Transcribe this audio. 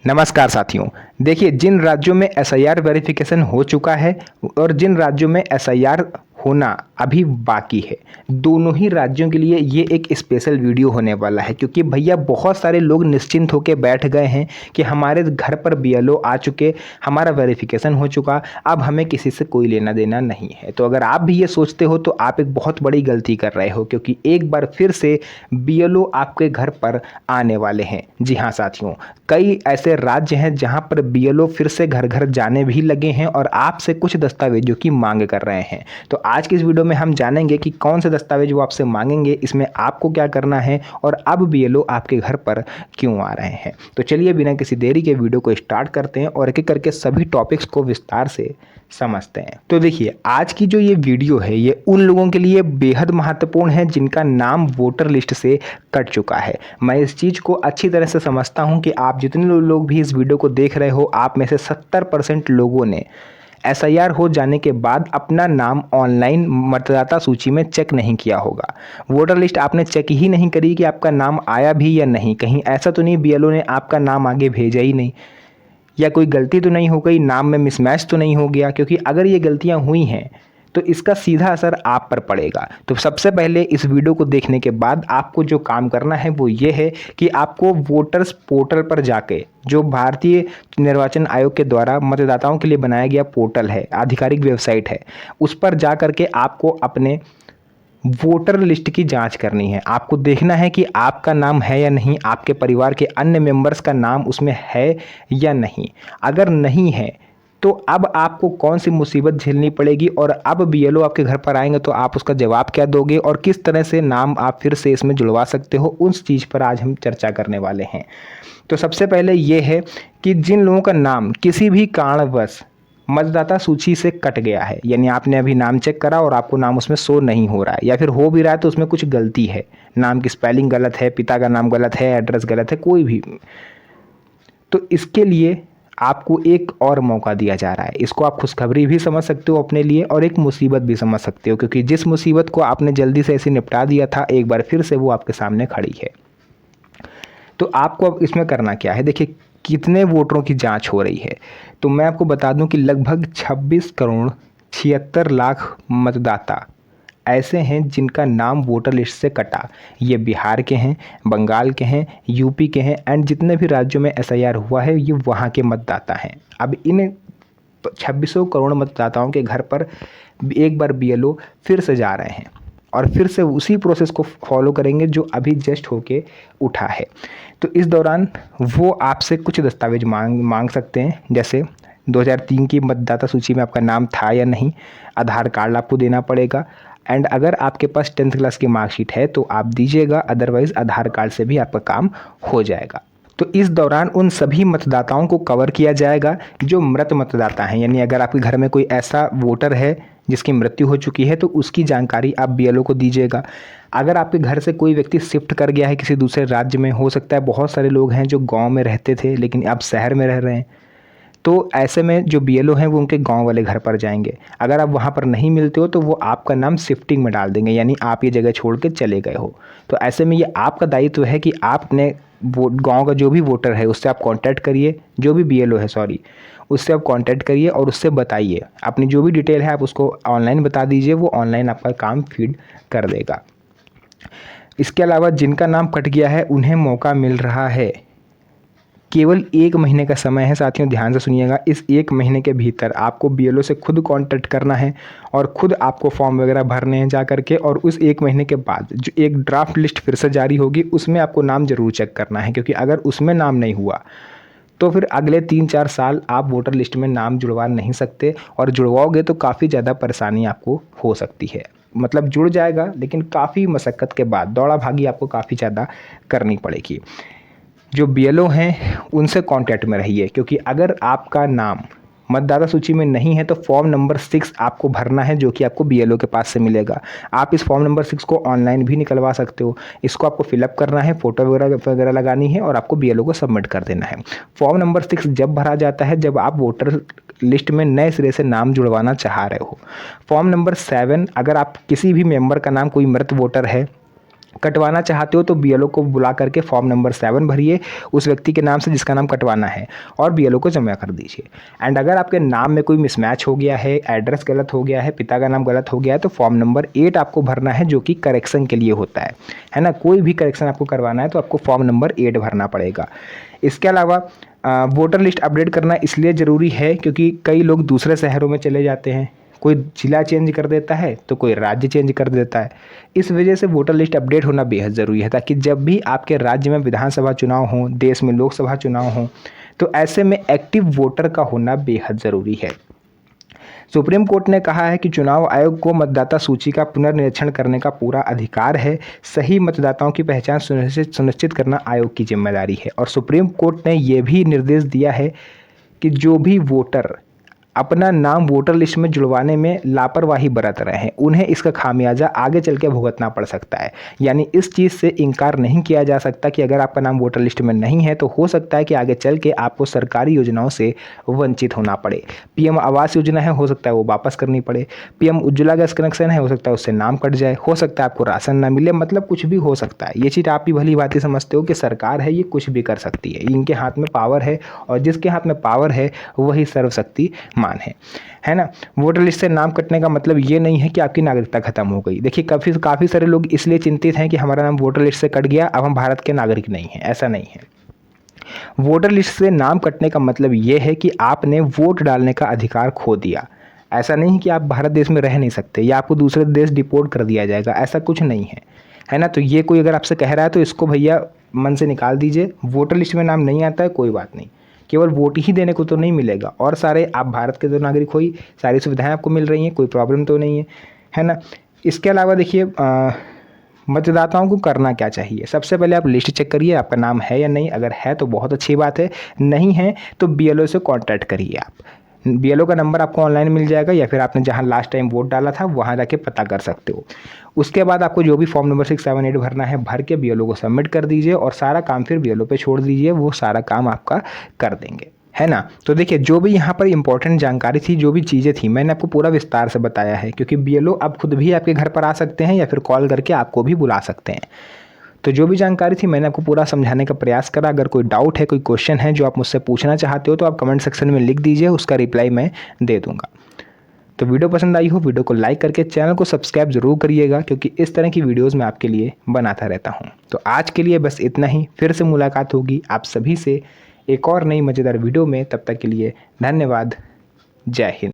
नमस्कार साथियों। देखिए, जिन राज्यों में एसआईआर वेरिफिकेशन हो चुका है और जिन राज्यों में एसआईआर होना अभी बाकी है, दोनों ही राज्यों के लिए ये एक स्पेशल वीडियो होने वाला है, क्योंकि भैया बहुत सारे लोग निश्चिंत होकर बैठ गए हैं कि हमारे घर पर बीएलओ आ चुके, हमारा वेरिफिकेशन हो चुका, अब हमें किसी से कोई लेना देना नहीं है। तो अगर आप भी ये सोचते हो तो आप एक बहुत बड़ी गलती कर रहे हो, क्योंकि एक बार फिर से बीएलओ आपके घर पर आने वाले हैं। जी हाँ साथियों, कई ऐसे राज्य हैं जहां पर बीएलओ फिर से घर घर जाने भी लगे हैं और आपसे कुछ दस्तावेजों की मांग कर रहे हैं। तो आज की इस वीडियो में हम जानेंगे कि कौन से दस्तावेज वो आपसे मांगेंगे, इसमें आपको क्या करना है और अब बीएलओ आपके घर पर क्यों आ रहे हैं। तो चलिए बिना किसी देरी के वीडियो को स्टार्ट करते हैं और एक एक करके सभी टॉपिक्स को विस्तार से समझते हैं। तो देखिए, आज की जो ये वीडियो है ये उन लोगों के लिए बेहद महत्वपूर्ण है जिनका नाम वोटर लिस्ट से कट चुका है। मैं इस चीज़ को अच्छी तरह से समझता हूं कि आप जितने लोग भी इस वीडियो को देख रहे हो, आप में से 70% लोगों ने एसआईआर हो जाने के बाद अपना नाम ऑनलाइन मतदाता सूची में चेक नहीं किया होगा। वोटर लिस्ट आपने चेक ही नहीं करी कि आपका नाम आया भी या नहीं। कहीं ऐसा तो नहीं बीएलओ ने आपका नाम आगे भेजा ही नहीं, या कोई गलती तो नहीं हो गई, नाम में मिसमैच तो नहीं हो गया। क्योंकि अगर ये गलतियां हुई हैं तो इसका सीधा असर आप पर पड़ेगा। तो सबसे पहले इस वीडियो को देखने के बाद आपको जो काम करना है वो ये है कि आपको वोटर्स पोर्टल पर जाके, जो भारतीय निर्वाचन आयोग के द्वारा मतदाताओं के लिए बनाया गया पोर्टल है, आधिकारिक वेबसाइट है, उस पर जा करके आपको अपने वोटर लिस्ट की जांच करनी है। आपको देखना है कि आपका नाम है या नहीं, आपके परिवार के अन्य मेंबर्स का नाम उसमें है या नहीं। अगर नहीं है तो अब आपको कौन सी मुसीबत झेलनी पड़ेगी और अब बीएलओ आपके घर पर आएंगे तो आप उसका जवाब क्या दोगे और किस तरह से नाम आप फिर से इसमें जुड़वा सकते हो, उस चीज़ पर आज हम चर्चा करने वाले हैं। तो सबसे पहले ये है कि जिन लोगों का नाम किसी भी कारणवश मतदाता सूची से कट गया है, यानी आपने अभी नाम चेक करा और आपको नाम उसमें शो नहीं हो रहा है, या फिर हो भी रहा है तो उसमें कुछ गलती है, नाम की स्पेलिंग गलत है, पिता का नाम गलत है, एड्रेस गलत है, कोई भी, तो इसके लिए आपको एक और मौका दिया जा रहा है। इसको आप खुशखबरी भी समझ सकते हो अपने लिए और एक मुसीबत भी समझ सकते हो, क्योंकि जिस मुसीबत को आपने जल्दी से ऐसे निपटा दिया था, एक बार फिर से वो आपके सामने खड़ी है। तो आपको अब इसमें करना क्या है, देखिए कितने वोटरों की जांच हो रही है। तो मैं आपको बता दूं कि लगभग 26 करोड़ 76 लाख मतदाता ऐसे हैं जिनका नाम वोटर लिस्ट से कटा। ये बिहार के हैं, बंगाल के हैं, यूपी के हैं, एंड जितने भी राज्यों में एसआईआर हुआ है ये वहाँ के मतदाता हैं। अब इन 2600 करोड़ मतदाताओं के घर पर एक बार बीएलओ फिर से जा रहे हैं और फिर से उसी प्रोसेस को फॉलो करेंगे जो अभी जस्ट होके उठा है। तो इस दौरान वो आपसे कुछ दस्तावेज मांग सकते हैं, जैसे 2003 की मतदाता सूची में आपका नाम था या नहीं, आधार कार्ड आपको देना पड़ेगा, एंड अगर आपके पास 10th क्लास की मार्कशीट है तो आप दीजिएगा, अदरवाइज़ आधार कार्ड से भी आपका काम हो जाएगा। तो इस दौरान उन सभी मतदाताओं को कवर किया जाएगा जो मृत मतदाता हैं, यानी अगर आपके घर में कोई ऐसा वोटर है जिसकी मृत्यु हो चुकी है तो उसकी जानकारी आप बीएलओ को दीजिएगा। अगर आपके घर से कोई व्यक्ति शिफ्ट कर गया है किसी दूसरे राज्य में, हो सकता है बहुत सारे लोग हैं जो गांव में रहते थे लेकिन अब शहर में रह रहे हैं, तो ऐसे में जो बीएलओ हैं वो उनके गांव वाले घर पर जाएंगे। अगर आप वहां पर नहीं मिलते हो तो वो आपका नाम शिफ्टिंग में डाल देंगे, यानी आप ये जगह छोड़ के चले गए हो। तो ऐसे में ये आपका दायित्व है कि आपने वो गांव का जो भी वोटर है उससे आप कांटेक्ट करिए, जो भी बीएलओ है सॉरी, उससे आप कांटेक्ट करिए और उससे बताइए, अपनी जो भी डिटेल है आप उसको ऑनलाइन बता दीजिए, वो ऑनलाइन आपका काम फीड कर देगा। इसके अलावा जिनका नाम कट गया है उन्हें मौका मिल रहा है, केवल 1 महीने का समय है साथियों, ध्यान से सुनिएगा। इस 1 महीने के भीतर आपको बीएलओ से खुद कांटेक्ट करना है और खुद आपको फॉर्म वगैरह भरने हैं जा करके, और उस 1 महीने के बाद जो एक ड्राफ्ट लिस्ट फिर से जारी होगी उसमें आपको नाम जरूर चेक करना है, क्योंकि अगर उसमें नाम नहीं हुआ तो फिर अगले 3-4 साल आप वोटर लिस्ट में नाम जुड़वा नहीं सकते, और जुड़वाओगे तो काफ़ी ज़्यादा परेशानी आपको हो सकती है। मतलब जुड़ जाएगा लेकिन काफ़ी मशक्क़त के बाद, दौड़ा भागी आपको काफ़ी ज़्यादा करनी पड़ेगी। जो बीएलओ हैं उनसे कांटेक्ट में रहिए, क्योंकि अगर आपका नाम मतदाता सूची में नहीं है तो फॉर्म नंबर 6 आपको भरना है, जो कि आपको बीएलओ के पास से मिलेगा। आप इस फॉर्म नंबर 6 को ऑनलाइन भी निकलवा सकते हो। इसको आपको फिलअप करना है, फ़ोटो वगैरह लगानी है और आपको बीएलओ को सबमिट कर देना है। फॉर्म नंबर 6 जब भरा जाता है जब आप वोटर लिस्ट में नए सिरे से नाम जुड़वाना चाह रहे हो। फॉर्म नंबर 7, अगर आप किसी भी मेंबर का नाम, कोई मृत वोटर है कटवाना चाहते हो तो बीएलओ को बुला करके फॉर्म नंबर 7 भरिए उस व्यक्ति के नाम से जिसका नाम कटवाना है और बीएलओ को जमा कर दीजिए। एंड अगर आपके नाम में कोई मिसमैच हो गया है, एड्रेस गलत हो गया है, पिता का नाम गलत हो गया है, तो फॉर्म नंबर 8 आपको भरना है, जो कि करेक्शन के लिए होता है ना। कोई भी करेक्शन आपको करवाना है तो आपको फॉर्म नंबर 8 भरना पड़ेगा। इसके अलावा वोटर लिस्ट अपडेट करना इसलिए ज़रूरी है क्योंकि कई लोग दूसरे शहरों में चले जाते हैं, कोई जिला चेंज कर देता है तो कोई राज्य चेंज कर देता है। इस वजह से वोटर लिस्ट अपडेट होना बेहद ज़रूरी है, ताकि जब भी आपके राज्य में विधानसभा चुनाव हों, देश में लोकसभा चुनाव हों, तो ऐसे में एक्टिव वोटर का होना बेहद ज़रूरी है। सुप्रीम कोर्ट ने कहा है कि चुनाव आयोग को मतदाता सूची का पुनर्निरीक्षण करने का पूरा अधिकार है। सही मतदाताओं की पहचान सुनिश्चित करना आयोग की जिम्मेदारी है। और सुप्रीम कोर्ट ने यह भी निर्देश दिया है कि जो भी वोटर अपना नाम वोटर लिस्ट में जुड़वाने में लापरवाही बरत रहे हैं, उन्हें इसका खामियाजा आगे चल के भुगतना पड़ सकता है। यानी इस चीज़ से इनकार नहीं किया जा सकता कि अगर आपका नाम वोटर लिस्ट में नहीं है तो हो सकता है कि आगे चल के आपको सरकारी योजनाओं से वंचित होना पड़े। पीएम आवास योजना है, हो सकता है वो वापस करनी पड़े। पीएम उज्ज्वला गैस कनेक्शन है, हो सकता है उससे नाम कट जाए, हो सकता है आपको राशन ना मिले, मतलब कुछ भी हो सकता है। ये चीज़ आप भी भली भांति समझते हो कि सरकार है, ये कुछ भी कर सकती है, इनके हाथ में पावर है, और जिसके हाथ में पावर है वही सर्वशक्ति मान है ना। वोटर लिस्ट से नाम कटने का मतलब ये नहीं है कि आपकी नागरिकता खत्म हो गई। देखिए काफ़ी सारे लोग इसलिए चिंतित हैं कि हमारा नाम वोटर लिस्ट से कट गया, अब हम भारत के नागरिक नहीं हैं। ऐसा नहीं है। वोटर लिस्ट से नाम कटने का मतलब ये है कि आपने वोट डालने का अधिकार खो दिया। ऐसा नहीं कि आप भारत देश में रह नहीं सकते या आपको दूसरे देश डिपोर्ट कर दिया जाएगा, ऐसा कुछ नहीं है ना। तो ये कोई अगर आपसे कह रहा है तो इसको भैया मन से निकाल दीजिए। वोटर लिस्ट में नाम नहीं आता है, कोई बात नहीं, केवल वोट ही देने को तो नहीं मिलेगा, और सारे आप भारत के तो नागरिक हो ही, सारी सुविधाएं आपको मिल रही हैं, कोई प्रॉब्लम तो नहीं है ना। इसके अलावा देखिए मतदाताओं को करना क्या चाहिए। सबसे पहले आप लिस्ट चेक करिए आपका नाम है या नहीं। अगर है तो बहुत अच्छी बात है, नहीं है तो बीएलओ से कांटेक्ट करिए। आप बीएलओ का नंबर आपको ऑनलाइन मिल जाएगा, या फिर आपने जहां लास्ट टाइम वोट डाला था वहां जाके पता कर सकते हो। उसके बाद आपको जो भी फॉर्म नंबर 6, 7, 8 भरना है भर के बीएलओ को सबमिट कर दीजिए, और सारा काम फिर बीएलओ पे छोड़ दीजिए, वो सारा काम आपका कर देंगे, है ना। तो देखिए जो भी यहाँ पर इंपॉर्टेंट जानकारी थी, जो भी चीज़ें थी, मैंने आपको पूरा विस्तार से बताया है, क्योंकि बीएलओ अब खुद भी आपके घर पर आ सकते हैं या फिर कॉल करके आपको भी बुला सकते हैं। तो जो भी जानकारी थी मैंने आपको पूरा समझाने का प्रयास करा। अगर कोई डाउट है, कोई क्वेश्चन है जो आप मुझसे पूछना चाहते हो, तो आप कमेंट सेक्शन में लिख दीजिए, उसका रिप्लाई मैं दे दूंगा। तो वीडियो पसंद आई हो, वीडियो को लाइक करके चैनल को सब्सक्राइब जरूर करिएगा, क्योंकि इस तरह की वीडियोस मैं आपके लिए बनाता रहता हूं। तो आज के लिए बस इतना ही, फिर से मुलाकात होगी आप सभी से एक और नई मज़ेदार वीडियो में। तब तक के लिए धन्यवाद। जय हिंद।